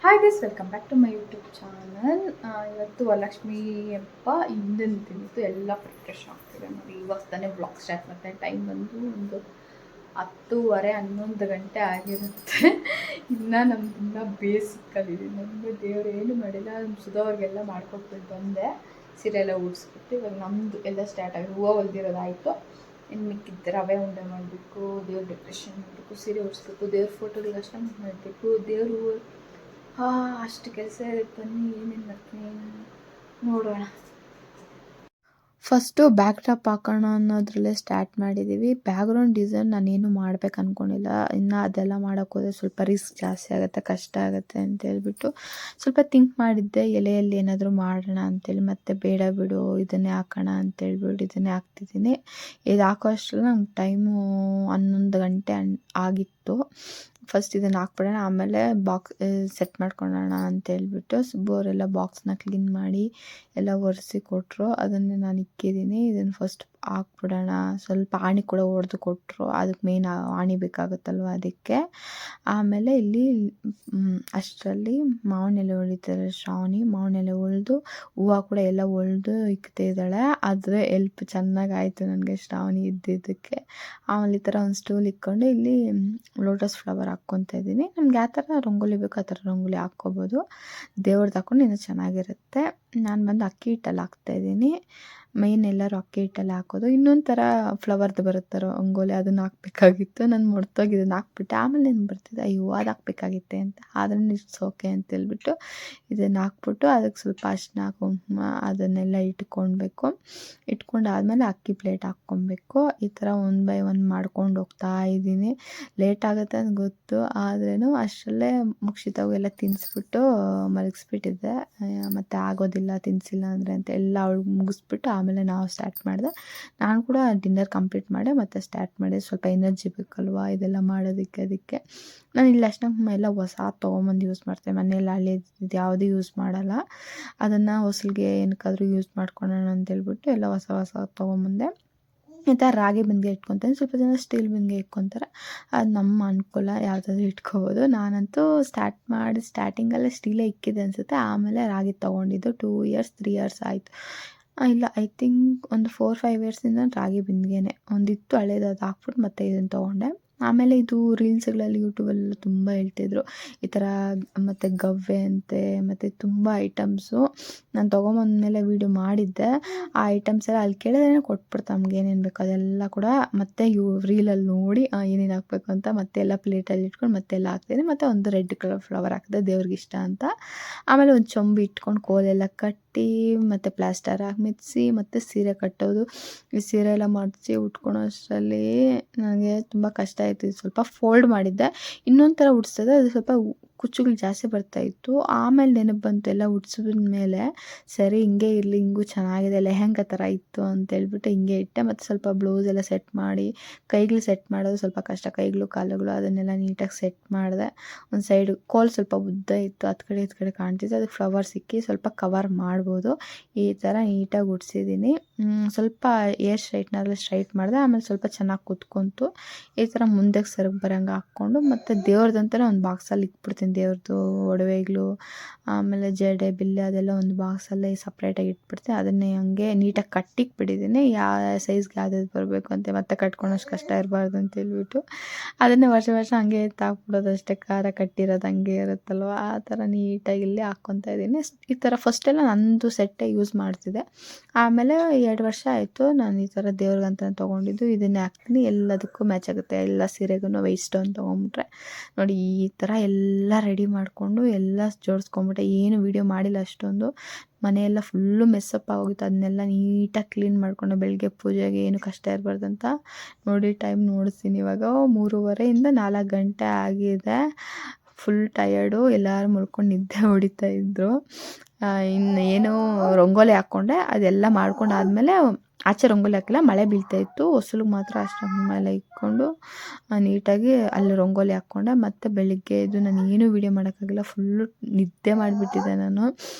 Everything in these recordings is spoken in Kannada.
Hi guys, welcome back to my YouTube channel. ಇವತ್ತು ವರಲಕ್ಷ್ಮಿ ಹಬ್ಬ ಹಿಂದಿನ ದಿನದ್ದು ಎಲ್ಲ ಪ್ರಿಪ್ರೇಷನ್ ಆಗ್ತಿದೆ ನೋಡಿ. ಇವಾಗ ತಾನೇ ಬ್ಲಾಗ್ ಸ್ಟಾರ್ಟ್ ಮಾಡ್ತಾರೆ. ಟೈಮ್ ಬಂದು ಒಂದು 10:30 11 ಗಂಟೆ ಆಗಿರುತ್ತೆ. ಇನ್ನು ನಮ್ದಿನ್ನ ಬೇಸಿಕ್ಕಲ್ಲಿದೆ. ನಮಗೆ ದೇವ್ರು ಏನು ಮಾಡಿಲ್ಲ. ಸುಧವ್ರಿಗೆಲ್ಲ ಮಾಡ್ಕೊಟ್ಬಿಟ್ಟು ಬಂದೆ, ಸೀರೆ ಎಲ್ಲ ಉಡ್ಸ್ಬಿಟ್ಟು. ಇವಾಗ ನಮ್ಮದು ಎಲ್ಲ ಸ್ಟಾರ್ಟ್ ಆಗಿದೆ. ಹೂವು ಹೊಲ್ದಿರೋದಾಯಿತು. ಇನ್ನು ಮಿಕ್ಕಿದ್ದೆ ರವೆ ಉಂಡೆ ಮಾಡಬೇಕು, ದೇವ್ರ ಡೆಕೋರೇಷನ್ ಮಾಡಬೇಕು, ಸೀರೆ ಉಡಿಸ್ಬೇಕು, ದೇವ್ರ ಫೋಟೋಗಳಿಗೆ ಅಷ್ಟೇ ಮಾಡಬೇಕು, ದೇವರು ಅಷ್ಟು ಕೆಲಸ ಇರುತ್ತೆ. ಬನ್ನಿ ಏನೇನು ಮಾಡ್ತೀನಿ ನೋಡೋಣ. ಫಸ್ಟು ಬ್ಯಾಕ್ ಡ್ರಾಪ್ ಹಾಕೋಣ ಅನ್ನೋದ್ರಲ್ಲೇ ಸ್ಟಾರ್ಟ್ ಮಾಡಿದ್ದೀವಿ. ಬ್ಯಾಕ್ಗ್ರೌಂಡ್ ಡಿಸೈನ್ ನಾನೇನು ಮಾಡ್ಬೇಕು ಅಂದ್ಕೊಂಡಿಲ್ಲ. ಇನ್ನು ಅದೆಲ್ಲ ಮಾಡೋಕ್ಕೆ ಹೋದರೆ ಸ್ವಲ್ಪ ರಿಸ್ಕ್ ಜಾಸ್ತಿ ಆಗುತ್ತೆ, ಕಷ್ಟ ಆಗುತ್ತೆ ಅಂತೇಳ್ಬಿಟ್ಟು ಸ್ವಲ್ಪ ಥಿಂಕ್ ಮಾಡಿದ್ದೆ. ಎಲೆಯಲ್ಲಿ ಏನಾದರೂ ಮಾಡೋಣ ಅಂತೇಳಿ, ಮತ್ತೆ ಬೇಡ ಬಿಡು ಇದನ್ನೇ ಹಾಕೋಣ ಅಂತೇಳ್ಬಿಟ್ಟು ಇದನ್ನೇ ಹಾಕ್ತಿದ್ದೀನಿ. ಇದು ಹಾಕೋ ಅಷ್ಟರಲ್ಲಿ ನಂಗೆ ಟೈಮು 11 ಗಂಟೆ ಆಗಿತ್ತು. ಫಸ್ಟ್ ಇದನ್ನು ಹಾಕ್ಬಿಡೋಣ, ಆಮೇಲೆ ಬಾಕ್ಸ್ ಸೆಟ್ ಮಾಡ್ಕೊಳ್ಳೋಣ ಅಂತೇಳ್ಬಿಟ್ಟು ಸುಬ್ಬು ಅವರೆಲ್ಲ ಬಾಕ್ಸ್ನ ಕ್ಲೀನ್ ಮಾಡಿ ಎಲ್ಲ ಒರೆಸಿ ಕೊಟ್ಟರು. ಅದನ್ನೇ ನಾನು ಇಕ್ಕಿದ್ದೀನಿ. ಇದನ್ನು ಫಸ್ಟ್ ಹಾಕ್ಬಿಡೋಣ. ಸ್ವಲ್ಪ ಆಣಿ ಕೂಡ ಹೊಡೆದು ಕೊಟ್ಟರು. ಅದಕ್ಕೆ ಮೇನ್ ಆಣಿ ಬೇಕಾಗುತ್ತಲ್ವ, ಅದಕ್ಕೆ. ಆಮೇಲೆ ಇಲ್ಲಿ ಅಷ್ಟರಲ್ಲಿ ಮಾವಿನ ಎಲೆ ಹೊಳಿತಾರೆ ಶ್ರಾವಣಿ. ಮಾವಿನ ಎಲೆ ಹೊಳೆದು ಹೂವು ಕೂಡ ಎಲ್ಲ ಹೊಳೆದು ಇಕ್ತಿದ್ದಾಳೆ. ಆದರೆ ಎಲ್ಪ್ ಚೆನ್ನಾಗಿ ಆಯಿತು ನನಗೆ ಶ್ರಾವಣಿ ಇದ್ದಿದ್ದಕ್ಕೆ. ಆಮೇಲೆ ಈ ಥರ ಒಂದು ಸ್ಟೂಲ್ ಇಕ್ಕೊಂಡು ಇಲ್ಲಿ ಲೋಟಸ್ ಫ್ಲವರ್ ಹಾಕ್ಕೊತಾ ಇದ್ದೀನಿ. ನಮ್ಗೆ ಯಾವ ಥರ ರಂಗೋಲಿ ಬೇಕೋ ಆ ಥರ ರಂಗೋಲಿ ಹಾಕ್ಕೋಬೋದು. ದೇವ್ರದ್ದು ಹಾಕ್ಕೊಂಡು ಇನ್ನೂ ಚೆನ್ನಾಗಿರುತ್ತೆ. ನಾನು ಬಂದು ಅಕ್ಕಿ ಹಿಟ್ಟಲ್ಲಿ ಹಾಕ್ತಾಯಿದ್ದೀನಿ. ಮೈನ್ ಎಲ್ಲರೂ ಅಕ್ಕಿ ಹಿಟ್ಟಲ್ಲಿ ಹಾಕೋದು. ಇನ್ನೊಂದು ಥರ ಫ್ಲವರ್ದು ಬರುತ್ತೆ ರಂಗೋಲಿ, ಅದನ್ನು ಹಾಕ್ಬೇಕಾಗಿತ್ತು. ನಾನು ಮರ್ತೋಗಿದ್ದನ್ನು ಹಾಕ್ಬಿಟ್ಟೆ. ಆಮೇಲೆ ಏನು ಬರ್ತಿದ್ದೆ, ಅಯ್ಯೋ ಅದು ಹಾಕ್ಬೇಕಾಗಿತ್ತೆ ಅಂತ. ಆದ್ರೆ ಇಟ್ಸ್ ಓಕೆ ಅಂತೇಳ್ಬಿಟ್ಟು ಇದನ್ನು ಹಾಕ್ಬಿಟ್ಟು ಅದಕ್ಕೆ ಸ್ವಲ್ಪ ಅರಿಶಿನ ಕುಂಕುಮ ಅದನ್ನೆಲ್ಲ ಇಟ್ಕೊಂಡಾದ್ಮೇಲೆ ಅಕ್ಕಿ ಪ್ಲೇಟ್ ಹಾಕ್ಕೊಬೇಕು. ಈ ಥರ 1 ಬೈ 1 ಮಾಡ್ಕೊಂಡು ಹೋಗ್ತಾ ಇದ್ದೀನಿ. ಲೇಟ್ ಆಗುತ್ತೆ ಅಂತ ಗೊತ್ತು, ಆದ್ರೂ ಅಷ್ಟರಲ್ಲೇ ಮುಕ್ಷಿತವೆಲ್ಲ ತಿನ್ನಿಸ್ಬಿಟ್ಟು ಮಲಗಿಸ್ಬಿಟ್ಟಿದ್ದೆ. ಮತ್ತು ಆಗೋದಿಲ್ಲ ತಿನ್ನಿಸಿಲ್ಲ ಅಂದರೆ ಅಂತ ಎಲ್ಲ ಅವಳಿಗೆ ಮುಗಿಸ್ಬಿಟ್ಟು ಆಮೇಲೆ ನಾವು ಸ್ಟಾರ್ಟ್ ಮಾಡಿದೆ. ನಾನು ಕೂಡ ಡಿನ್ನರ್ ಕಂಪ್ಲೀಟ್ ಮಾಡಿ ಮತ್ತೆ ಸ್ಟಾರ್ಟ್ ಮಾಡಿದೆ. ಸ್ವಲ್ಪ ಎನರ್ಜಿ ಬೇಕಲ್ವ ಇದೆಲ್ಲ ಮಾಡೋದಕ್ಕೆ, ಅದಕ್ಕೆ ನಾನು ಇಲ್ಲಿ ಅಷ್ಟೊಂದು ಎಲ್ಲ ಹೊಸ ತೊಗೊಂಬಂದು ಯೂಸ್ ಮಾಡ್ತೇನೆ. ಮನೆಯಲ್ಲಿ ಹಳೇದು ಯಾವುದೂ ಯೂಸ್ ಮಾಡೋಲ್ಲ. ಅದನ್ನು ಹೊಸಲಿಗೆ ಏನಕ್ಕಾದರೂ ಯೂಸ್ ಮಾಡ್ಕೊಳ್ಳೋಣ ಅಂತೇಳ್ಬಿಟ್ಟು ಎಲ್ಲ ಹೊಸ ತೊಗೊಂಬಂದೆ. ಈ ಥರ ರಾಗಿ ಬಿಂದಿಗೆ ಇಟ್ಕೊತೀನಿ. ಸ್ವಲ್ಪ ಜನ ಸ್ಟೀಲ್ ಬಿಂದಿಗೆ ಇಟ್ಕೊತಾರೆ. ಅದು ನಮ್ಮ ಅನುಕೂಲ, ಯಾವುದಾದ್ರೂ ಇಟ್ಕೋಬೋದು. ನಾನಂತೂ ಸ್ಟಾರ್ಟಿಂಗಲ್ಲೇ ಸ್ಟೀಲೇ ಇಕ್ಕಿದೆ ಅನಿಸುತ್ತೆ. ಆಮೇಲೆ ರಾಗಿ ತೊಗೊಂಡಿದ್ದು 2 ಇಯರ್ಸ್ 3 ಇಯರ್ಸ್ ಆಯಿತು. ಇಲ್ಲ, ಐ ಥಿಂಕ್ ಒಂದು 4-5 ಇಯರ್ಸಿಂದ ರಾಗಿ ಬಿಂದಿಗೆನೇ ಒಂದಿತ್ತು ಹಳೇದು, ಅದು ಹಾಕ್ಬಿಟ್ಟು ಮತ್ತೆ ಇದನ್ನು ತೊಗೊಂಡೆ. ಆಮೇಲೆ ಇದು ರೀಲ್ಸ್ಗಳಲ್ಲಿ ಯೂಟ್ಯೂಬಲ್ಲೆಲ್ಲ ತುಂಬ ಹೇಳ್ತಿದ್ರು ಈ ಥರ. ಮತ್ತು ಗವ್ವೆ ಅಂತೆ, ಮತ್ತು ತುಂಬ ಐಟಮ್ಸು. ನಾನು ತೊಗೊಂಬಂದ್ಮೇಲೆ ವೀಡಿಯೋ ಮಾಡಿದ್ದೆ. ಆ ಐಟಮ್ಸ್ ಎಲ್ಲ ಅಲ್ಲಿ ಕೇಳಿದ್ರೆ ಕೊಟ್ಬಿಡ್ತಾ ನಮ್ಗೆ ಏನೇನು ಬೇಕೋ ಅದೆಲ್ಲ ಕೂಡ. ಮತ್ತೆ ರೀಲಲ್ಲಿ ನೋಡಿ ಏನೇನು ಹಾಕಬೇಕು ಅಂತ ಮತ್ತೆ ಎಲ್ಲ ಪ್ಲೇಟಲ್ಲಿ ಇಟ್ಕೊಂಡು ಮತ್ತೆ ಎಲ್ಲ ಹಾಕ್ತೀನಿ. ಮತ್ತು ಒಂದು ರೆಡ್ ಕಲರ್ ಫ್ಲವರ್ ಹಾಕಿದೆ ದೇವ್ರಿಗೆ ಇಷ್ಟ ಅಂತ. ಆಮೇಲೆ ಒಂದು ಚೊಂಬು ಇಟ್ಕೊಂಡು ಕೋಲೆಲ್ಲ ಕಟ್ಟಿ ಮತ್ತು ಪ್ಲಾಸ್ಟರ್ ಹಾಕಿ ಮೆತ್ತಿಸಿ ಮತ್ತು ಸೀರೆ ಕಟ್ಟೋದು. ಈ ಸೀರೆ ಎಲ್ಲ ಮಾಡಿಸಿ ಉಟ್ಕೊಳೋ ಅಷ್ಟರಲ್ಲಿ ನನಗೆ ತುಂಬ ಕಷ್ಟ ಆಯಿತು. ಇದು ಸ್ವಲ್ಪ ಫೋಲ್ಡ್ ಮಾಡಿದ್ದೆ. ಇನ್ನೊಂದು ಥರ ಉಡ್ಸಿದೆ, ಅದು ಸ್ವಲ್ಪ ಕುಚ್ಚುಗಳು ಜಾಸ್ತಿ ಬರ್ತಾಯಿತ್ತು. ಆಮೇಲೆ ನೆನಪು ಬಂತು ಎಲ್ಲ ಉಡ್ಸಿದ ಮೇಲೆ, ಸರಿ ಹಿಂಗೆ ಇರಲಿ, ಹಿಂಗೂ ಚೆನ್ನಾಗಿದೆ, ಲೆಹೆಂಗಾ ಥರ ಇತ್ತು ಅಂತೇಳ್ಬಿಟ್ಟು ಹಿಂಗೆ ಇಟ್ಟೆ. ಮತ್ತು ಸ್ವಲ್ಪ ಬ್ಲೌಸ್ ಎಲ್ಲ ಸೆಟ್ ಮಾಡಿ, ಕೈಗಳು ಸೆಟ್ ಮಾಡೋದು ಸ್ವಲ್ಪ ಕಷ್ಟ, ಕೈಗಳು ಕಾಲುಗಳು ಅದನ್ನೆಲ್ಲ ನೀಟಾಗಿ ಸೆಟ್ ಮಾಡಿದೆ. ಒಂದು ಸೈಡು ಕೋಲ್ ಸ್ವಲ್ಪ ಉದ್ದ ಇತ್ತು, ಹತ್ತು ಕಡೆ ಇದು ಕಡೆ ಕಾಣ್ತಿತ್ತು. ಅದಕ್ಕೆ ಫ್ಲವರ್ ಸಿಕ್ಕಿ ಸ್ವಲ್ಪ ಕವರ್ ಮಾಡ್ಬೋದು. ಈ ಥರ ನೀಟಾಗಿ ಉಡ್ಸಿದ್ದೀನಿ. ಸ್ವಲ್ಪ ಏರ್ ಸ್ಟ್ರೈಟ್ನರಲ್ಲಿ ಸ್ಟ್ರೈಟ್ ಮಾಡಿದೆ. ಆಮೇಲೆ ಸ್ವಲ್ಪ ಚೆನ್ನಾಗಿ ಕುತ್ಕೊಂತು. ಈ ಥರ ಮುಂದಕ್ಕೆ ಸೆರಗು ಬರೋಂಗೆ ಹಾಕ್ಕೊಂಡು ಮತ್ತು ದೇವ್ರದಂತಲೇ ಒಂದು ಬಾಕ್ಸಲ್ಲಿ ಇಟ್ಬಿಡ್ತೀನಿ. ದೇವ್ರದ್ದು ಒಡವೆಗಳು, ಆಮೇಲೆ ಜಡೆ ಬಿಲ್ಲೆ ಅದೆಲ್ಲ ಒಂದು ಬಾಕ್ಸಲ್ಲೇ ಸಪ್ರೇಟಾಗಿ ಇಟ್ಬಿಡ್ತೀನಿ. ಅದನ್ನೇ ಹಂಗೆ ನೀಟಾಗಿ ಕಟ್ಟಿಕ್ಬಿಟ್ಟಿದ್ದೀನಿ. ಯಾವ ಸೈಜ್ಗೆ ಯಾವ್ದು ಬರಬೇಕು ಅಂತ ಮತ್ತೆ ಕಟ್ಕೊಳೋಷ್ಟು ಕಷ್ಟ ಇರಬಾರ್ದು ಅಂತೇಳ್ಬಿಟ್ಟು ಅದನ್ನೇ ವರ್ಷ ಹಂಗೆ ಎತ್ತಾಕ್ಬಿಡೋದು ಅಷ್ಟೇ. ಖಾರ ಕಟ್ಟಿರೋದು ಹಂಗೆ ಇರುತ್ತಲ್ವ, ಆ ಥರ ನೀಟಾಗಿ ಇಲ್ಲಿ ಹಾಕ್ಕೊತಾ ಇದ್ದೀನಿ. ಈ ಥರ ಫಸ್ಟೆಲ್ಲ ನಂದು ಸೆಟ್ಟೇ ಯೂಸ್ ಮಾಡ್ತಿದ್ದೆ. ಆಮೇಲೆ 2 ವರ್ಷ ಆಯಿತು ನಾನು ಈ ಥರ ದೇವ್ರಿಗಂತ ತೊಗೊಂಡಿದ್ದು. ಇದನ್ನೇ ಹಾಕ್ತೀನಿ, ಎಲ್ಲದಕ್ಕೂ ಮ್ಯಾಚ್ ಆಗುತ್ತೆ. ಎಲ್ಲ ಸೀರೆಗೂ ವೈಟ್ ಸ್ಟೋನ್ ತೊಗೊಂಬಿಟ್ರೆ ನೋಡಿ. ಈ ಥರ ಎಲ್ಲ ರೆಡಿ ಮಾಡಿಕೊಂಡು ಎಲ್ಲ ಜೋಡಿಸ್ಕೊಂಬಿಟ್ಟೆ. ಏನು ವೀಡಿಯೋ ಮಾಡಿಲ್ಲ ಅಷ್ಟೊಂದು. ಮನೆಯೆಲ್ಲ ಫುಲ್ಲು ಮೆಸ್ಸಪ್ ಆಗೋಗಿತ್ತು. ಅದನ್ನೆಲ್ಲ ನೀಟಾಗಿ ಕ್ಲೀನ್ ಮಾಡಿಕೊಂಡು ಬೆಳಗ್ಗೆ ಪೂಜೆಗೆ ಏನು ಕಷ್ಟ ಇರಬಾರ್ದಂತ ನೋಡಿ. ಟೈಮ್ ನೋಡ್ತೀನಿ ಇವಾಗ 3:30ಇಂದ 4 ಗಂಟೆ ಆಗಿದೆ. Full tired. ಎಲ್ಲರೂ ಮಲ್ಕೊಂಡು ನಿದ್ದೆ ಹೊಡಿತಾ ಇದ್ದರು. ಇನ್ನು ಏನು ರಂಗೋಲಿ ಹಾಕ್ಕೊಂಡೆ. ಅದೆಲ್ಲ ಮಾಡ್ಕೊಂಡಾದ್ಮೇಲೆ ಆಚೆ ರಂಗೋಲಿ ಹಾಕಿಲ್ಲ, ಮಳೆ ಬೀಳ್ತಾಯಿತ್ತು. ಹೊಸಲಿಗೆ ಮಾತ್ರ ಅಷ್ಟರ ಮೇಲೆ ಇಟ್ಕೊಂಡು ನೀಟಾಗಿ ಅಲ್ಲಿ ರಂಗೋಲಿ ಹಾಕ್ಕೊಂಡೆ. ಮತ್ತು ಬೆಳಿಗ್ಗೆ ಎದ್ದು ನಾನು ಏನೂ ವೀಡಿಯೋ ಮಾಡೋಕ್ಕಾಗಿಲ್ಲ, ಫುಲ್ಲು ನಿದ್ದೆ ಮಾಡಿಬಿಟ್ಟಿದ್ದೆ ನಾನು.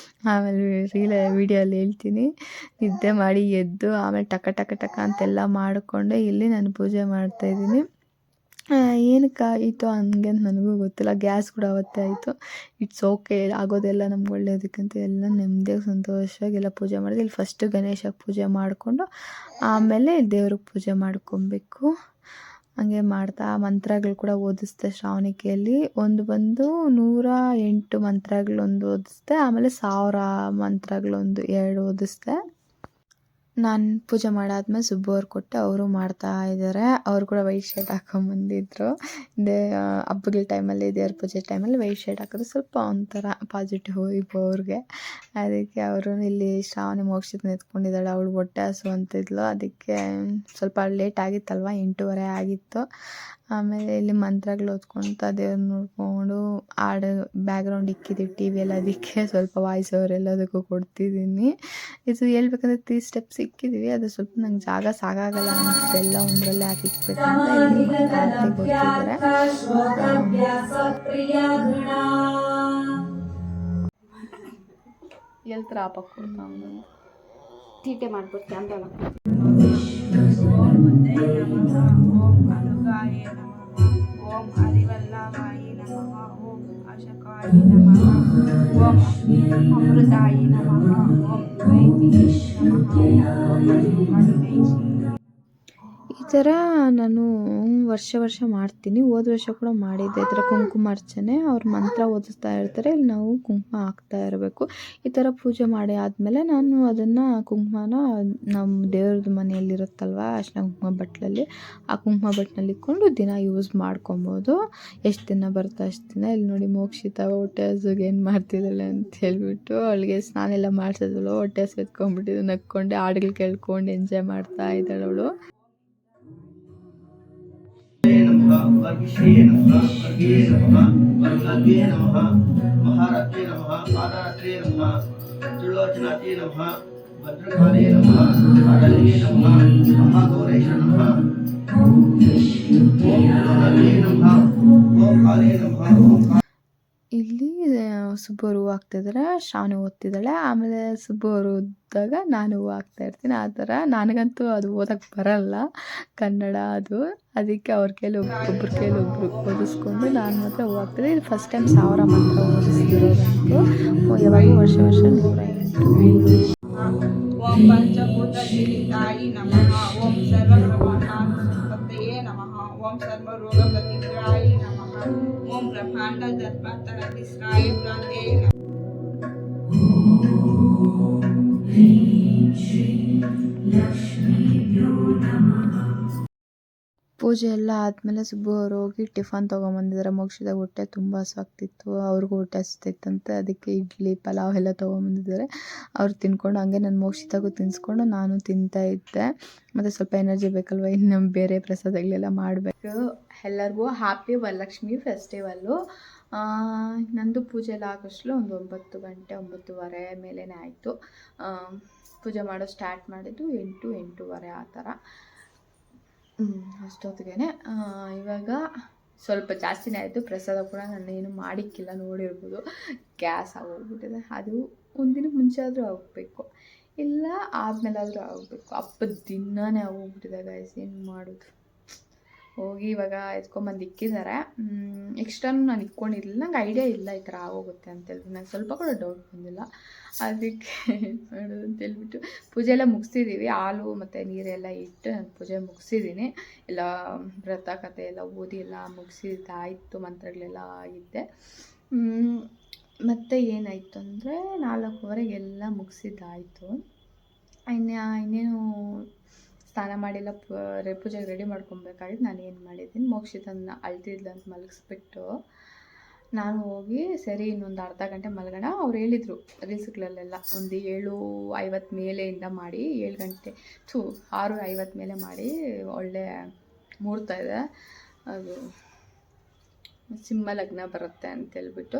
ಆಮೇಲೆ ವೀಡಿಯೋಲ್ಲಿ ಹೇಳ್ತೀನಿ. ನಿದ್ದೆ ಮಾಡಿ ಎದ್ದು ಆಮೇಲೆ ಟಕ ಟಕ ಟಕ ಅಂತೆಲ್ಲ ಮಾಡಿಕೊಂಡೆ. ಇಲ್ಲಿ ನಾನು ಪೂಜೆ ಮಾಡ್ತಾಯಿದ್ದೀನಿ. ಏನಕ್ಕೆ ಆಯಿತು ಹಂಗೆ ಅಂತ ನನಗೂ ಗೊತ್ತಿಲ್ಲ. ಗ್ಯಾಸ್ ಕೂಡ ಅವತ್ತೇ ಆಯಿತು. ಇಟ್ಸ್ ಓಕೆ, ಆಗೋದೆಲ್ಲ ನಮ್ಗೆ ಒಳ್ಳೇದಕ್ಕಂತ ಎಲ್ಲ ನೆಮ್ಮದಿಯಾಗಿ ಸಂತೋಷವಾಗಿ ಎಲ್ಲ ಪೂಜೆ ಮಾಡಿದ್ವಿ. ಇಲ್ಲಿ ಫಸ್ಟು ಗಣೇಶಗೆ ಪೂಜೆ ಮಾಡಿಕೊಂಡು ಆಮೇಲೆ ದೇವ್ರಿಗೆ ಪೂಜೆ ಮಾಡ್ಕೊಬೇಕು. ಹಂಗೆ ಮಾಡ್ತಾ ಮಂತ್ರಗಳು ಕೂಡ ಓದಿಸ್ದೆ ಶ್ರಾವಣಿಕೆಯಲ್ಲಿ. ಒಂದು ಬಂದು 108 ಮಂತ್ರಗಳೊಂದು ಓದಿಸ್ದೆ, ಆಮೇಲೆ 1000 ಮಂತ್ರಗಳೊಂದು 2 ಓದಿಸ್ದೆ. ನಾನು ಪೂಜೆ ಮಾಡಾದ್ಮೇಲೆ ಸುಬ್ಬು ಅವ್ರು ಕೊಟ್ಟೆ, ಅವರು ಮಾಡ್ತಾ ಇದ್ದಾರೆ. ಅವರು ಕೂಡ ವೈಟ್ ಶರ್ಟ್ ಹಾಕೊಂಬಂದಿದ್ರು. ಹಬ್ಬಗಳ ಟೈಮಲ್ಲಿ ದೇವ್ರ ಪೂಜೆ ಟೈಮಲ್ಲಿ ವೈಟ್ ಶರ್ಟ್ ಹಾಕಿದ್ರೆ ಸ್ವಲ್ಪ ಒಂಥರ ಪಾಸಿಟಿವ್ ವೈಬ್ ಅವ್ರಿಗೆ. ಅದಕ್ಕೆ ಅವರು ಇಲ್ಲಿ ಶ್ರಾವಣಿ ಮೋಕ್ಷಿತ ಎತ್ಕೊಂಡಿದ್ದಾಳೆ, ಅವಳು ಹೊಟ್ಟೆ ಹಸು ಅಂತಿದ್ಲು. ಅದಕ್ಕೆ ಸ್ವಲ್ಪ ಲೇಟ್ ಆಗಿತ್ತಲ್ವ, 8:30 ಆಗಿತ್ತು. ಆಮೇಲೆ ಇಲ್ಲಿ ಮಂತ್ರಗಳು ಓದ್ಕೊತ ದೇವ್ರ ನೋಡಿಕೊಂಡು ಹಾಡು ಬ್ಯಾಕ್ಗ್ರೌಂಡ್ ಇಕ್ಕಿದ್ದೀವಿ ಟಿ ವಿ ಎಲ್ಲ, ಅದಕ್ಕೆ ಸ್ವಲ್ಪ ವಾಯ್ಸ್ ಓವರ್ ಎಲ್ಲದಕ್ಕೂ ಕೊಡ್ತಿದ್ದೀನಿ. ಇದು ಹೇಳ್ಬೇಕಂದ್ರೆ 3 ಸ್ಟೆಪ್ಸ್ ಇಕ್ಕಿದ್ದೀವಿ, ಅದು ಸ್ವಲ್ಪ ನಂಗೆ ಜಾಗ ಸಾಕಾಗಲ್ಲ ಅನಿಸುತ್ತೆ, ಎಲ್ಲ ಒಂದರಲ್ಲೇ ಹಾಕಿಕ್ಬೇಕಂತ ಇಲ್ಲಿ ಮಂಗಳಾರತಿ ಕೊಡ್ತಿದ್ದಾರೆ. ಎಲ್ತರ ಆಪಕ್ ಕೊಡ್ತಾ ತೀಟೆ ಮಾಡ್ಬಿಟ್ಟು ಕ್ಯಾಮ್ರಾ ಓಂ ಹರಿವಲ್ಲಭಾಯಿ ನಮಃ, ಓಂ ಅಶಕಾಯಿ ನಮಃ, ಓಂ ಅಮೃತಾಯಿ ನಮಃ, ಓಂ ವೈದಿಕಿ ನಮಃ. ಈ ಥರ ನಾನು ವರ್ಷ ಮಾಡ್ತೀನಿ. ಹೋದ ವರ್ಷ ಕೂಡ ಮಾಡಿದ್ದೆ. ಈ ಥರ ಕುಂಕುಮಾರ್ಚನೆ ಅವ್ರು ಮಂತ್ರ ಓದಿಸ್ತಾ ಇರ್ತಾರೆ, ಇಲ್ಲಿ ನಾವು ಕುಂಕುಮ ಹಾಕ್ತಾ ಇರಬೇಕು. ಈ ಥರ ಪೂಜೆ ಮಾಡಿ ಆದಮೇಲೆ ನಾನು ಅದನ್ನು ಕುಂಕುಮನ ನಮ್ಮ ದೇವ್ರದ್ದು ಮನೆಯಲ್ಲಿರುತ್ತಲ್ವ ಅರ್ಶಿನ ಕುಂಕುಮ ಬಟ್ಲಲ್ಲಿ, ಆ ಕುಂಕುಮ ಬಟ್ಲಲ್ಲಿ ಇಟ್ಕೊಂಡು ದಿನ ಯೂಸ್ ಮಾಡ್ಕೊಬೋದು. ಎಷ್ಟು ದಿನ ಬರುತ್ತೋ ಅಷ್ಟು ದಿನ. ಇಲ್ಲಿ ನೋಡಿ ಮೋಕ್ಷಿತ ಹೊಟ್ಟೆ ಹಸುಗೆ ಏನು ಮಾಡ್ತಿದ್ದಾಳೆ ಅಂತ ಹೇಳ್ಬಿಟ್ಟು, ಅವಳಿಗೆ ಸ್ನಾನ ಎಲ್ಲ ಮಾಡಿಸಿದ್ಳು, ಹೊಟ್ಟೆ ಹಸು ಎತ್ಕೊಂಡ್ಬಿಟ್ಟಿದ್ದು, ನಕ್ಕೊಂಡೆ ಹಾಡುಗಳು ಕೇಳ್ಕೊಂಡು ಎಂಜಾಯ್ ಮಾಡ್ತಾ ಇದ್ದಾಳೆ ಅವಳು. वर्गिष्ये नमः, वर्गे नमः, वर्गल्ये नमः, महारथे नमः, पादारथे नमः, त्रिलोचनाथे नमः, भद्रकाले नमः, आडल्ये नमः, महागौरेश नमः, ओम गौरवे नमः, ओम काले नमः, ओम ಇಲ್ಲಿ ಸುಬ್ಬು ಅವರು ಹೂವು ಹಾಕ್ತಿದ್ದಾರೆ, ಶ್ರಾವಣಿ ಓದ್ತಿದ್ದಾಳೆ. ಆಮೇಲೆ ಸುಬ್ಬು ಅವರು ಓದಿದಾಗ ನಾನು ಹೂವು ಹಾಕ್ತಾ ಇರ್ತೀನಿ. ಆ ಥರ ನನಗಂತೂ ಅದು ಓದಕ್ಕೆ ಬರಲ್ಲ ಕನ್ನಡ ಅದು, ಅದಕ್ಕೆ ಅವ್ರ ಕೈಲಿ ಒಬ್ಬರ ಕೈಲಿ ಒಬ್ಬರು ಓದಿಸ್ಕೊಂಡು ನಾನು ಮಾತ್ರ ಹೂವು ಹಾಕ್ತಿದ್ದೆ. ಇದು ಫಸ್ಟ್ ಟೈಮ್ 1000 ಮಂತ್ರ ಓದಿಸ್ತಿರೋದಂತೂ. ಯಾವಾಗ ವರ್ಷ 108. ಓಂ ಪಂಚಭೂತ ಶ್ರೀತಾಯಿ ನಮಃ, ಓಂ ಸರ್ವಪ್ರಭಾನಾತ್ಮತಯೇ ನಮಃ, ಓಂ ಸರ್ವರೋಗಪ್ರತಿಕಾಯ ನಮಃ, ಓಂ ಬ್ರಹ್ಮಾಂಡ ದರ್ಪತರತಿಸ್ರಾಯ ಪ್ರಾಂತೇ ನಮಃ. ಪೂಜೆ ಎಲ್ಲ ಆದಮೇಲೆ ಸುಬ್ಬು ಅವರು ಹೋಗಿ ಟಿಫನ್ ತೊಗೊಂಬಂದಿದ್ದಾರೆ. ಮೋಕ್ಷಿತ ಹೊಟ್ಟೆ ತುಂಬ ಹಸ್ವಾಗ್ತಿತ್ತು, ಅವ್ರಿಗೂ ಹೊಟ್ಟೆ ಹಸ್ತಿತ್ತಂತೆ, ಅದಕ್ಕೆ ಇಡ್ಲಿ ಪಲಾವ್ ಎಲ್ಲ ತೊಗೊಂಬಂದಿದ್ದಾರೆ. ಅವ್ರು ತಿನ್ಕೊಂಡು ಹಂಗೆ ನಾನು ಮೋಕ್ಷಿತಾಗೂ ತಿನ್ನಿಸ್ಕೊಂಡು ನಾನು ತಿಂತಾ ಇದ್ದೆ. ಮತ್ತು ಸ್ವಲ್ಪ ಎನರ್ಜಿ ಬೇಕಲ್ವ, ಇನ್ನು ಬೇರೆ ಪ್ರಸಾದಗಳೆಲ್ಲ ಮಾಡಬೇಕು. ಎಲ್ಲರಿಗೂ ಹ್ಯಾಪಿ ವರಲಕ್ಷ್ಮಿ ಫೆಸ್ಟಿವಲ್ಲು. ನಂದು ಪೂಜೆ ಎಲ್ಲ ಆಗೋಷ್ಟಲು ಒಂದು 9 ಗಂಟೆ 9:30 ಮೇಲೇ ಆಯಿತು. ಪೂಜೆ ಮಾಡೋ ಸ್ಟಾರ್ಟ್ ಮಾಡಿದ್ದು 8, 8:30 ಆ ಥರ. ಅಷ್ಟೊತ್ತಿಗೆ ಇವಾಗ ಸ್ವಲ್ಪ ಜಾಸ್ತಿನೇ ಆಯಿತು. ಪ್ರಸಾದ ಕೂಡ ನಾನೇನು ಮಾಡಿಕ್ಕಿಲ್ಲ, ನೋಡಿರ್ಬೋದು ಗ್ಯಾಸ್ ಆಗೋಗ್ಬಿಟ್ಟಿದೆ. ಅದು ಒಂದಿನಕ್ಕೆ ಮುಂಚೆ ಆದರೂ ಆಗಬೇಕು, ಇಲ್ಲ ಆದಮೇಲಾದರೂ ಆಗಬೇಕು. ಹಬ್ಬದ ದಿನವೇ ಆಗೋಗ್ಬಿಟ್ಟಿದೆ ಗೈಸ್, ಏನು ಮಾಡೋದು. ಹೋಗಿ ಇವಾಗ ಎತ್ಕೊಂಬಂದು ಇಕ್ಕಿದ್ದಾರೆ. ಎಕ್ಸ್ಟ್ರಾನು ನಾನು ಇಟ್ಕೊಂಡಿರಲಿಲ್ಲ, ನಂಗೆ ಐಡಿಯಾ ಇಲ್ಲ ಈ ಥರ ಆಗೋಗುತ್ತೆ ಅಂತೇಳಿ. ನಂಗೆ ಸ್ವಲ್ಪ ಕೂಡ ಡೌಟ್ ಬಂದಿಲ್ಲ, ಅದಕ್ಕೆ ಮಾಡೋದು ಅಂತೇಳ್ಬಿಟ್ಟು ಪೂಜೆ ಎಲ್ಲ ಮುಗಿಸಿದ್ದೀವಿ. ಹಾಲು ಮತ್ತು ನೀರೆಲ್ಲ ಇಟ್ಟು ನಾನು ಪೂಜೆ ಮುಗಿಸಿದ್ದೀನಿ. ಎಲ್ಲ ವ್ರತ ಕಥೆ ಎಲ್ಲ ಓದಿ ಎಲ್ಲ ಮುಗಿಸಿದ್ದಾಯಿತು, ಮಂತ್ರಗಳೆಲ್ಲ ಆಗಿದ್ದೆ. ಮತ್ತು ಏನಾಯಿತು ಅಂದರೆ 4:15 ಎಲ್ಲ ಮುಗಿಸಿದ್ದಾಯಿತು. ಇನ್ನೇನು ಸ್ನಾನ ಮಾಡಿಲ್ಲ, ಪೂಜೆಗೆ ರೆಡಿ ಮಾಡ್ಕೊಬೇಕಾಗಿತ್ತು. ನಾನು ಏನು ಮಾಡಿದ್ದೀನಿ, ಮೋಕ್ಷಿತನ ಅಳ್ತಿದ್ಲು ಅಂತ ಮಲಗಿಸ್ಬಿಟ್ಟು ನಾನು ಹೋಗಿ ಸರಿ ಇನ್ನೊಂದು ಅರ್ಧ ಗಂಟೆ ಮಲಗೋಣ. ಅವ್ರು ಹೇಳಿದರು ರೀಲ್ಸ್ಗಳಲ್ಲೆಲ್ಲ ಒಂದು 7:50 ಮೇಲೆಯಿಂದ ಮಾಡಿ 7 ಗಂಟೆ 6:50 ಮೇಲೆ ಮಾಡಿ ಒಳ್ಳೆ ಮುಹೂರ್ತ ಇದೆ, ಅದು ಸಿಂಹ ಲಗ್ನ ಬರುತ್ತೆ ಅಂತೇಳ್ಬಿಟ್ಟು,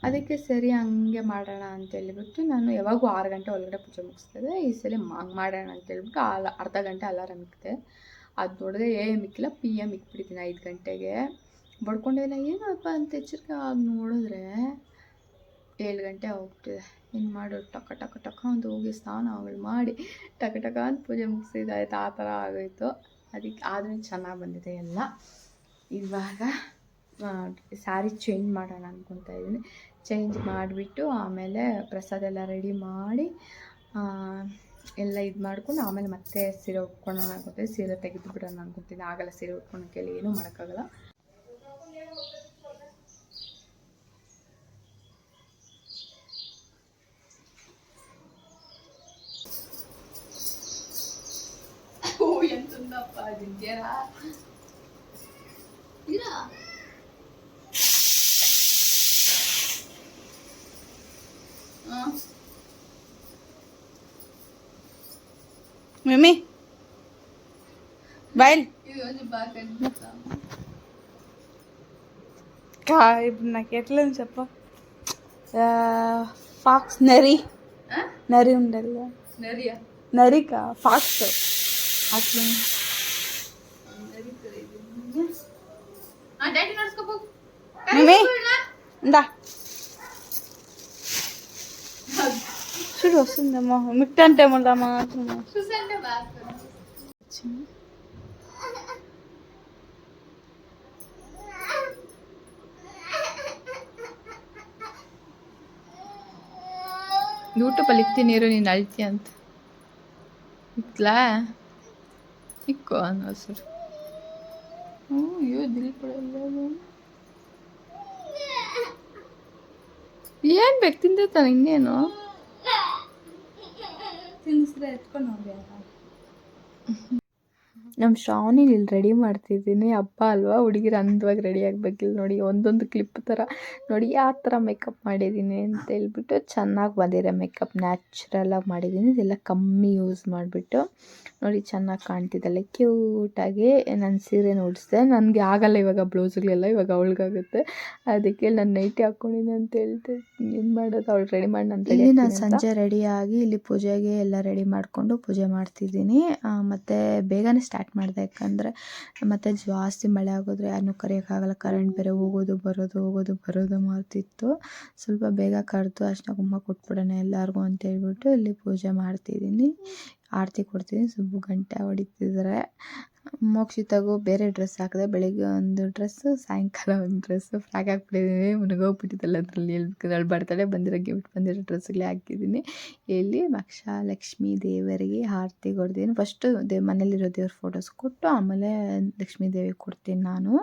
ಅದಕ್ಕೆ ಸರಿ ಹಂಗೆ ಮಾಡೋಣ ಅಂತೇಳ್ಬಿಟ್ಟು ನಾನು ಯಾವಾಗೂ 6 ಗಂಟೆ ಒಳಗಡೆ ಪೂಜೆ ಮುಗಿಸ್ತಿದ್ದೆ. ಈ ಸಲ ಹಂಗೆ ಮಾಡೋಣ ಅಂತೇಳ್ಬಿಟ್ಟು ಅರ್ಧ ಗಂಟೆ ಅಲಾರಾಮ್ ಇಕ್ಕಿದೆ. ಅದು ನೋಡಿದ್ರೆ AM ಇಕ್ಕಿಲ್ಲ, PM ಇಕ್ಬಿಟ್ಟಿದ್ದೀನಿ 5 ಗಂಟೆಗೆ. ಬಡ್ಕೊಂಡೇನ ಏನಪ್ಪ ಅಂತ ಎಚ್ಚರಿಕೆ ಆಗಿ ನೋಡಿದ್ರೆ 7 ಗಂಟೆ ಹೋಗ್ಬಿಟ್ಟಿದೆ. ಏನು ಮಾಡೋದು, ಟಕ ಅಂತ ಹೋಗಿ ಸ್ನಾನಗಳು ಮಾಡಿ ಟಕ ಅಂತ ಪೂಜೆ ಮುಗಿಸಿದ್ದಾಯ್ತು. ಆ ಥರ ಆಗೋಯಿತು. ಅದಕ್ಕೆ ಆದರೂ ಚೆನ್ನಾಗಿ ಬಂದಿದೆ ಎಲ್ಲ. ಇವಾಗ ಸ್ಯಾರಿ ಚೇಂಜ್ ಮಾಡೋಣ ಅಂದ್ಕೊತಾ ಇದ್ದೀನಿ. ಚೇಂಜ್ ಮಾಡಿಬಿಟ್ಟು ಆಮೇಲೆ ಪ್ರಸಾದ ಎಲ್ಲ ರೆಡಿ ಮಾಡಿ ಎಲ್ಲ ಇದು ಮಾಡ್ಕೊಂಡು ಆಮೇಲೆ ಮತ್ತೆ ಸೀರೆ ಉಟ್ಕೊಳ್ಳೋಣ ಅನ್ಕೊತೀನಿ. ಸೀರೆ ತೆಗೆದು ಬಿಡೋಣ ಅನ್ಕೊತೀನಿ. ಆಗಲ್ಲ, ಸೀರೆ ಉಟ್ಕೊಳಕ್ಕೆಲ್ಲ ಏನೂ ಮಾಡೋಕ್ಕಾಗಲ್ಲ. ಎಂತಪ್ಪ ಅದಿದ್ಯಾರಾ Mimi, bail. ఇప్పుడు నాకు ఎట్లని చెప్ప ఫాక్స్ నరి నరి ఉండాలి నరికా ఫాక్స్ అట్లా మిమి ఇందా చూడు వస్తుందమ్మా మిట్టంటే మళ్ళా ಯೂಟ್ಯೂಬಲ್ಲಿ ಇಕ್ತೀನಿ ಇರು, ನೀನು ಅಳ್ತಿ ಅಂತ. ಇಕ್ಲಾ ಇಕ್ಕೋ ಅನ್ನೋ ಸರ್. ಅಯ್ಯೋ ದಿಲ್ ಕೊಡಲ್ಲ. ಏನು ಬೇಕು ತಿಂದಿರ್ತಾನೆ, ಇನ್ನೇನು ತಿನ್ನಿಸ್ರೆ ಎತ್ಕೊಂಡು ಹೋಗ್ಯಾರ. ನಮ್ಮ ಶ್ರಾವಣಿಗೆ ಇಲ್ಲಿ ರೆಡಿ ಮಾಡ್ತಿದ್ದೀನಿ. ಹಬ್ಬ ಅಲ್ವಾ, ಹುಡುಗಿರು ಅಂದವಾಗಿ ರೆಡಿ ಆಗಬೇಕಿಲ್ಲ ನೋಡಿ. ಒಂದೊಂದು ಕ್ಲಿಪ್ ಥರ ನೋಡಿ ಯಾವ ಥರ ಮೇಕಪ್ ಮಾಡಿದ್ದೀನಿ ಅಂತ ಹೇಳ್ಬಿಟ್ಟು. ಚೆನ್ನಾಗಿ ಬಂದಿರೋ ಮೇಕಪ್, ನ್ಯಾಚುರಲಾಗಿ ಮಾಡಿದ್ದೀನಿ. ಇದೆಲ್ಲ ಕಮ್ಮಿ ಯೂಸ್ ಮಾಡಿಬಿಟ್ಟು ನೋಡಿ ಚೆನ್ನಾಗಿ ಕಾಣ್ತಿದ್ದಲ್ಲ, ಕ್ಯೂಟಾಗಿ ನಾನು ಸೀರೆನ ಉಡಿಸಿದೆ. ನನಗೆ ಆಗಲ್ಲ ಇವಾಗ ಬ್ಲೌಸ್ಗಳೆಲ್ಲ, ಇವಾಗ ಅವಳಿಗಾಗುತ್ತೆ. ಅದಕ್ಕೆ ನಾನು ನೈಟಿ ಹಾಕ್ಕೊಂಡಿದ್ದೀನಿ ಅಂತ ಹೇಳ್ತೆ. ಏನು ಮಾಡೋದು, ಅವಳು ರೆಡಿ ಮಾಡಿ ನಾನು ಸಂಜೆ ರೆಡಿಯಾಗಿ ಇಲ್ಲಿ ಪೂಜೆಗೆ ಎಲ್ಲ ರೆಡಿ ಮಾಡಿಕೊಂಡು ಪೂಜೆ ಮಾಡ್ತಿದ್ದೀನಿ. ಮತ್ತು ಬೇಗನೆ ಸ್ಟಾರ್ಟ್ ಮಾಡಿದೆ, ಯಾಕಂದರೆ ಮತ್ತು ಜಾಸ್ತಿ ಮಳೆ ಆಗೋದ್ರೆ ಯಾರನ್ನೂ ಕರೆಯೋಕ್ಕಾಗಲ್ಲ. ಕರೆಂಟ್ ಬೇರೆ ಹೋಗೋದು ಬರೋದು ಮಾಡ್ತಿತ್ತು. ಸ್ವಲ್ಪ ಬೇಗ ಕರೆದು ಅರ್ಶಿನ ಕುಂಕುಮ ಕೊಟ್ಬಿಡೋಣ ಎಲ್ಲರಿಗೂ ಅಂತ ಹೇಳ್ಬಿಟ್ಟು ಇಲ್ಲಿ ಪೂಜೆ ಮಾಡ್ತಿದ್ದೀನಿ. ಆರತಿ ಕೊಡ್ತೀನಿ. ಸುಬ್ಬು ಗಂಟೆ ಹೊಡಿತಿದ್ದಾರೆ. ಮೋಕ್ಷಿತಾಗೂ ಬೇರೆ ಡ್ರೆಸ್ ಹಾಕಿದೆ. ಬೆಳಿಗ್ಗೆ ಒಂದು ಡ್ರೆಸ್ಸು, ಸಾಯಂಕಾಲ ಒಂದು ಡ್ರೆಸ್ಸು ಫ್ರಾಕ್ ಹಾಕ್ಬಿಟ್ಟಿದ್ದೀನಿ. ಮುನಗೋಗ್ಬಿಟ್ಟಿದ್ದಲ್ಲ ಅದರಲ್ಲಿ. ಹೇಳ್ಬೇಕಂದ್ರೆ ಅವಳು ಬರ್ತಡೇ ಬಂದಿರೋ ಗಿಫ್ಟ್ ಬಂದಿರೋ ಡ್ರೆಸ್ಗಳೇ ಹಾಕಿದ್ದೀನಿ. ಇಲ್ಲಿ ಲಕ್ಷ್ಮೀ ದೇವರಿಗೆ ಆರತಿ ಕೊಡ್ತೀನಿ. ಫಸ್ಟು ಮನೇಲಿರೋ ದೇವ್ರ ಫೋಟೋಸ್ ಕೊಟ್ಟು ಆಮೇಲೆ ಲಕ್ಷ್ಮೀ ದೇವಿಗೆ ಕೊಡ್ತೀನಿ ನಾನು.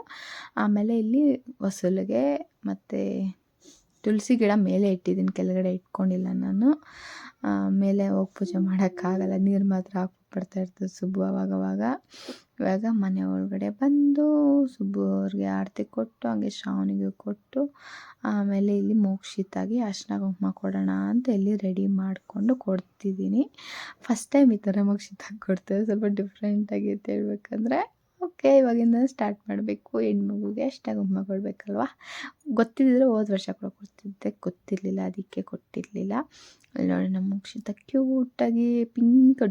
ಆಮೇಲೆ ಇಲ್ಲಿ ಹೊಸಲಿಗೆ ಮತ್ತು ತುಳಸಿ ಗಿಡ ಮೇಲೆ ಇಟ್ಟಿದ್ದೀನಿ, ಕೆಳಗಡೆ ಇಟ್ಕೊಂಡಿಲ್ಲ ನಾನು. ಮೇಲೆ ಹೋಗಿ ಪೂಜೆ ಮಾಡೋಕ್ಕಾಗಲ್ಲ, ನೀರು ಮಾತ್ರ ಹಾಕ್ಬಿಡ್ತಾ ಇರ್ತದೆ ಸುಬ್ಬು ಅವಾಗವಾಗ. ಇವಾಗ ಮನೆ ಒಳಗಡೆ ಬಂದು ಸುಬ್ಬು ಅವ್ರಿಗೆ ಆರತಿ ಕೊಟ್ಟು ಹಂಗೆ ಶ್ರಾವಣಿಗೆ ಕೊಟ್ಟು ಆಮೇಲೆ ಇಲ್ಲಿ ಮೋಕ್ಷಿತಾಗಿ ಅರ್ಶಿನ ಕುಂಕುಮ ಕೊಡೋಣ ಅಂತ ಇಲ್ಲಿ ರೆಡಿ ಮಾಡಿಕೊಂಡು ಕೊಡ್ತಿದ್ದೀನಿ. ಫಸ್ಟ್ ಟೈಮ್ ಈ ಥರ ಮೋಕ್ಷಿತಾಗಿ ಕೊಡ್ತೇವೆ, ಸ್ವಲ್ಪ ಡಿಫ್ರೆಂಟಾಗಿತ್ತು ಹೇಳ್ಬೇಕಂದ್ರೆ. ಓಕೆ, ಇವಾಗಿಂದ ಸ್ಟಾರ್ಟ್ ಮಾಡಬೇಕು. ಹೆಣ್ಮಗುಗೆ ಅರ್ಶಿನ ಕುಂಕುಮ ಕೊಡಬೇಕಲ್ವ. ಗೊತ್ತಿದ್ದರೆ ಹೋದ ವರ್ಷ ಕೂಡ ಕೊಡ್ತಿದ್ದೆ, ಗೊತ್ತಿರಲಿಲ್ಲ ಅದಕ್ಕೆ ಕೊಟ್ಟಿರಲಿಲ್ಲ. ಅಲ್ಲಿ ನೋಡಿ ನಮ್ಮ ಮೋಕ್ಷಿತ ಕ್ಯೂಟಾಗಿ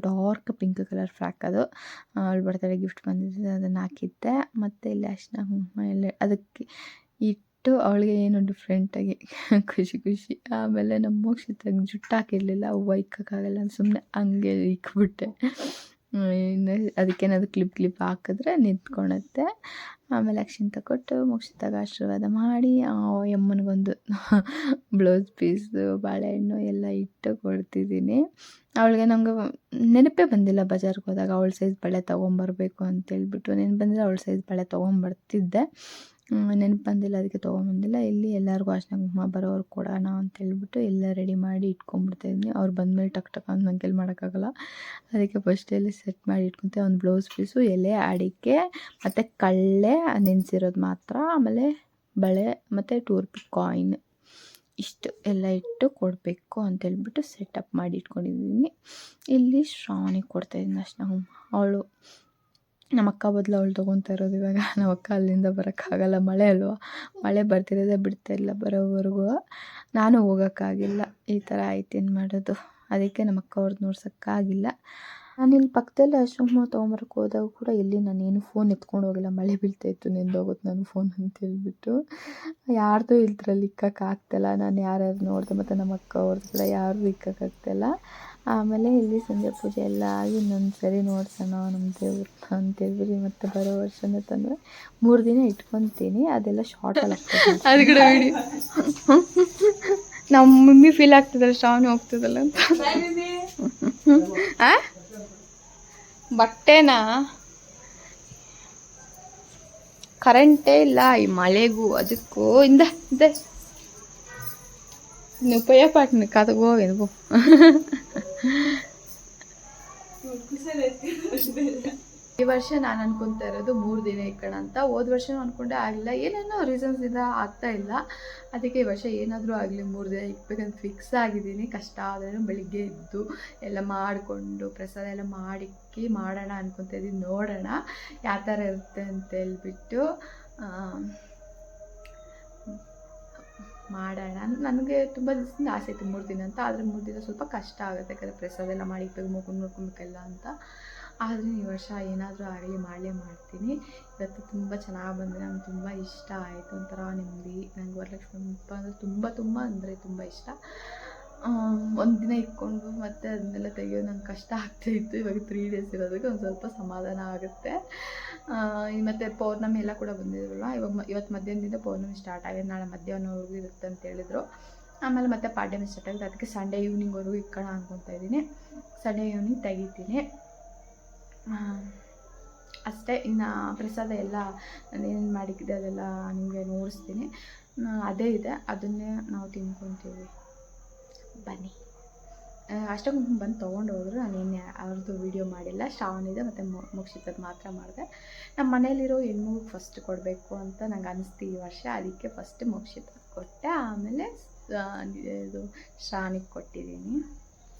ಡಾರ್ಕ್ ಪಿಂಕ್ ಕಲರ್ ಫ್ರಾಕ್ ಅದು. ಅವಳು ಬರ್ತಡೇ ಗಿಫ್ಟ್ ಬಂದಿದ್ದೆ, ಅದನ್ನು ಹಾಕಿದ್ದೆ. ಮತ್ತು ಇಲ್ಲಿ ಅರ್ಶಿನ ಕುಂಕುಮ ಎಲ್ಲ ಅದಕ್ಕೆ ಇಟ್ಟು ಅವಳಿಗೆ ಏನು ಡಿಫ್ರೆಂಟಾಗಿ ಖುಷಿ. ಆಮೇಲೆ ನಮ್ಮ ಮೋಕ್ಷಿತಾಗಿ ಜುಟ್ಟು ಹಾಕಿರಲಿಲ್ಲ, ಹೂವು ಇಕ್ಕೋಕ್ಕಾಗಲ್ಲ ಅಂತ ಸುಮ್ಮನೆ ಹಂಗೆ ಇಕ್ಬಿಟ್ಟೆ. ಇನ್ನು ಅದಕ್ಕೇನಾದ್ರು ಕ್ಲಿಪ್ ಹಾಕಿದ್ರೆ ನಿಂತ್ಕೊಳುತ್ತೆ. ಆಮೇಲೆ ಅಕ್ಷಿಂತ ಕೊಟ್ಟು ಮೋಕ್ಷಿತಾಗ ಆಶೀರ್ವಾದ ಮಾಡಿ ಯಮ್ಮನಿಗೊಂದು ಬ್ಲೌಸ್ ಪೀಸು, ಬಾಳೆಹಣ್ಣು ಎಲ್ಲ ಇಟ್ಟು ಕೊಡ್ತಿದ್ದೀನಿ. ಅವಳಿಗೆ ನಮ್ಗೆ ನೆನಪೇ ಬಂದಿಲ್ಲ ಬಜಾರ್ಗೆ ಹೋದಾಗ ಅವಳ ಸೈಜ್ ಬಳೆ ತೊಗೊಂಬರ್ಬೇಕು ಅಂತೇಳ್ಬಿಟ್ಟು. ನೆನಪು ಬಂದಿಲ್ಲ, ಅವಳ ಸೈಜ್ ಬಳೆ ತೊಗೊಂಬರ್ತಿದ್ದೆ. ನೆನಪು ಬಂದಿಲ್ಲ, ಅದಕ್ಕೆ ತೊಗೊಂಬಂದಿಲ್ಲ. ಇಲ್ಲಿ ಎಲ್ಲರಿಗೂ ಅರ್ಶಿನ ಕುಂಕುಮ ಬರೋವ್ರು ಕೊಡೋಣ ಅಂತೇಳ್ಬಿಟ್ಟು ಎಲ್ಲ ರೆಡಿ ಮಾಡಿ ಇಟ್ಕೊಂಡ್ಬಿಡ್ತಾಯಿದ್ದೀನಿ. ಅವ್ರು ಬಂದಮೇಲೆ ಟಕ್ ಅಂತ ನನ್ನ ಕೈಲಿ ಮಾಡೋಕ್ಕಾಗಲ್ಲ, ಅದಕ್ಕೆ ಫಸ್ಟಲ್ಲಿ ಸೆಟ್ ಮಾಡಿ ಇಟ್ಕೊತೆ. ಒಂದು ಬ್ಲೌಸ್ ಪೀಸು, ಎಲೆ, ಅಡಿಕೆ ಮತ್ತು ಕಳ್ಳೆ ನೆನೆಸಿರೋದು ಮಾತ್ರ, ಆಮೇಲೆ ಬಳೆ ಮತ್ತು 2 ರೂಪಾಯಿ ಕಾಯಿನ್, ಇಷ್ಟು ಎಲ್ಲ ಇಟ್ಟು ಕೊಡಬೇಕು ಅಂತೇಳ್ಬಿಟ್ಟು ಸೆಟಪ್ ಮಾಡಿ ಇಟ್ಕೊಂಡಿದ್ದೀನಿ. ಇಲ್ಲಿ ಶ್ರಾವಣಿಗೆ ಕೊಡ್ತಾಯಿದ್ದೀನಿ ಅರ್ಶಿನ ಕುಂಕುಮ. ಅವಳು ನಮ್ಮ ಅಕ್ಕ ಬದಲು ಅವಳು ತೊಗೊತಾ ಇರೋದು ಇವಾಗ. ನಮ್ಮ ಅಕ್ಕ ಅಲ್ಲಿಂದ ಬರೋಕ್ಕಾಗಲ್ಲ, ಮಳೆ ಅಲ್ವಾ, ಮಳೆ ಬರ್ತಿರೋದೇ ಬಿಡ್ತಾಯಿಲ್ಲ ಬರೋವರೆಗೂ. ನಾನು ಹೋಗೋಕ್ಕಾಗಿಲ್ಲ, ಈ ಥರ ಆಯ್ತು, ಏನು ಮಾಡೋದು. ಅದಕ್ಕೆ ನಮ್ಮ ಅಕ್ಕ ಅವ್ರದ್ದು ನೋಡ್ಸೋಕ್ಕಾಗಿಲ್ಲ. ನಾನಿಲ್ಲಿ ಪಕ್ಕದಲ್ಲೇ ಅಶೋಕ ತೊಗೊಂಬರಕ್ಕೆ ಹೋದಾಗ ಕೂಡ ಇಲ್ಲಿ ನಾನೇನು ಫೋನ್ ಎತ್ಕೊಂಡು ಹೋಗಿಲ್ಲ, ಮಳೆ ಬೀಳ್ತಾ ಇತ್ತು, ನೆಂದೋಗುತ್ತೆ ನನ್ನ ಫೋನ್ ಅಂತ ಹೇಳ್ಬಿಟ್ಟು. ಯಾರ್ದು ಇದ್ರಲ್ಲಿ ಇಕ್ಕೋಕ್ಕಾಗ್ತಿಲ್ಲ, ನಾನು ಯಾರ್ಯಾರು ನೋಡಿದೆ ಮತ್ತು ನಮ್ಮ ಅಕ್ಕ ಅವ್ರದ್ದು ಕೂಡ ಯಾರು ಇಕ್ಕೋಕ್ಕಾಗ್ತಿಲ್ಲ. ಆಮೇಲೆ ಇಲ್ಲಿ ಸಂಜೆ ಪೂಜೆ ಎಲ್ಲ ಆಗಿ ಇನ್ನೊಂದು ಸರಿ ನೋಡ್ಸೋಣ ನಮ್ಮ ದೇವ್ರು ಅಂತೇಳ್ಬಿಟ್ಟು ಮತ್ತೆ ಬರೋ ವರ್ಷನೇ ತಂದರೆ 3 ದಿನ ಇಟ್ಕೊತೀನಿ. ಅದೆಲ್ಲ ಶಾರ್ಟಲ್ಲಿ ಆಗ್ತದೆ ಅದು ಕೂಡ ವಿಡಿಯೋ. ನಮ್ಮ ಮಮ್ಮಿ ಫೀಲ್ ಆಗ್ತದಲ್ಲ, ಶ್ರಾವಣಿ ಹೋಗ್ತದಲ್ಲ ಅಂತ. ಬಟ್ಟೆನಾ ಕರೆಂಟೇ ಇಲ್ಲ ಈ ಮಳೆಗೂ ಅದಕ್ಕೂ ಇದೆ ನೀವು ಪಯ್ಯಪಾಟ್ನ ಕದಗೋ ಎನ್ಗೋ. ಈ ವರ್ಷ ನಾನು ಅನ್ಕೊತಾ ಇರೋದು 3 ದಿನ ಇಕ್ಕೋಣ ಅಂತ. ಹೋದ ವರ್ಷನೂ ಅನ್ಕೊಂಡೆ ಆಗಲಿಲ್ಲ, ಏನೇನೋ ರೀಸನ್ಸ್ ಇಂದ ಆಗ್ತಾ ಇಲ್ಲ. ಅದಕ್ಕೆ ಈ ವರ್ಷ ಏನಾದರೂ ಆಗಲಿ 3 ದಿನ ಇಕ್ಬೇಕಂತ ಫಿಕ್ಸ್ ಆಗಿದ್ದೀನಿ. ಕಷ್ಟ ಆದ್ರೂ ಬೆಳಿಗ್ಗೆ ಎದ್ದು ಎಲ್ಲ ಮಾಡಿಕೊಂಡು ಪ್ರಸಾದ ಎಲ್ಲ ಮಾಡಿಕ್ಕಿ ಮಾಡೋಣ ಅನ್ಕೊತಾ ಇದ್ದೀನಿ. ನೋಡೋಣ ಯಾವ ಥರ ಇರುತ್ತೆ ಅಂತ ಹೇಳ್ಬಿಟ್ಟು ಮಾಡೋಣ. ನನಗೆ ತುಂಬ ದಿವಸದಿಂದ ಆಸೆ ಇತ್ತು 3 ದಿನ ಅಂತ, ಆದರೆ 3 ದಿನ ಸ್ವಲ್ಪ ಕಷ್ಟ ಆಗುತ್ತೆ, ಯಾಕಂದರೆ ಪ್ರಸಾದ ಎಲ್ಲ ಮಾಡಿಕ್ಬೇಕು, ನೋಡ್ಕೊಬೇಕಲ್ಲ ಅಂತ. ಆದರೆ ಈ ವರ್ಷ ಏನಾದರೂ ಆಗಲಿ ಮಾಡ್ತೀನಿ. ಇವತ್ತು ತುಂಬ ಚೆನ್ನಾಗಿ ಬಂದರೆ ನಂಗೆ ತುಂಬ ಇಷ್ಟ ಆಯಿತು, ಒಂಥರ ನೆಮ್ಮದಿ. ನಂಗೆ ವರಲಕ್ಷ್ಮಿ ಹಬ್ಬ ಅಂದರೆ ತುಂಬ ಇಷ್ಟ. ಒಂದು ದಿನ ಇಟ್ಕೊಂಡು ಮತ್ತೆ ಅದನ್ನೆಲ್ಲ ತೆಗೆಯೋದು ನಂಗೆ ಕಷ್ಟ ಆಗ್ತಾಯಿತ್ತು. ಇವಾಗ 3 ಡೇಸ್ ಇರೋದಕ್ಕೆ ಒಂದು ಸ್ವಲ್ಪ ಸಮಾಧಾನ ಆಗುತ್ತೆ. ಮತ್ತು ಪೌರ್ಣಮಿ ಎಲ್ಲ ಕೂಡ ಬಂದಿದ್ರಲ್ಲ, ಇವತ್ತು ಮಧ್ಯಾಹ್ನದಿಂದ ಪೌರ್ಣಮಿ ಸ್ಟಾರ್ಟ್ ಆಗಿದೆ, ನಾಳೆ ಮಧ್ಯಾಹ್ನವರೆಗೂ ಇರುತ್ತೆ ಅಂತ ಹೇಳಿದರು. ಆಮೇಲೆ ಮತ್ತೆ ಪಾಡ್ಯಮಿ ಸ್ಟಾರ್ಟ್ ಆಗಿದೆ, ಅದಕ್ಕೆ ಸಂಡೇ ಈವ್ನಿಂಗ್ವರೆಗೂ ಇಕ್ಕೋಣ ಅನ್ಕೊತಾ ಇದ್ದೀನಿ. ಸಂಡೇ ಈವ್ನಿಂಗ್ ತೆಗಿತೀನಿ ಅಷ್ಟೇ. ಇನ್ನು ಪ್ರಸಾದ ಎಲ್ಲ ನಾನೇನು ಮಾಡಿದ್ದೆ ಅದೆಲ್ಲ ನಿಮಗೆ ನೋಡಿಸ್ತೀನಿ. ಅದೇ ಇದೆ, ಅದನ್ನೇ ನಾವು ತಿನ್ಕೊತೀವಿ. ಬನ್ನಿ. ಅಷ್ಟೊಂದು ಬಂದು ತೊಗೊಂಡು ಹೋದರು. ನಾನೇನು ಅವ್ರದ್ದು ವೀಡಿಯೋ ಮಾಡಿಲ್ಲ. ಶ್ರಾವಣಿದೆ ಮತ್ತು ಮೋಕ್ಷಿತದ್ದು ಮಾತ್ರ ಮಾಡಿದೆ. ನಮ್ಮ ಮನೇಲಿರೋ ಹೆಣ್ಮಗುಗೆ ಫಸ್ಟ್ ಕೊಡಬೇಕು ಅಂತ ನಂಗೆ ಅನಿಸ್ತು ಈ ವರ್ಷ. ಅದಕ್ಕೆ ಫಸ್ಟ್ ಮೋಕ್ಷಿತ ಕೊಟ್ಟೆ, ಆಮೇಲೆ ಇದು ಶ್ರಾವಣಿಗೆ ಕೊಟ್ಟಿದ್ದೀನಿ.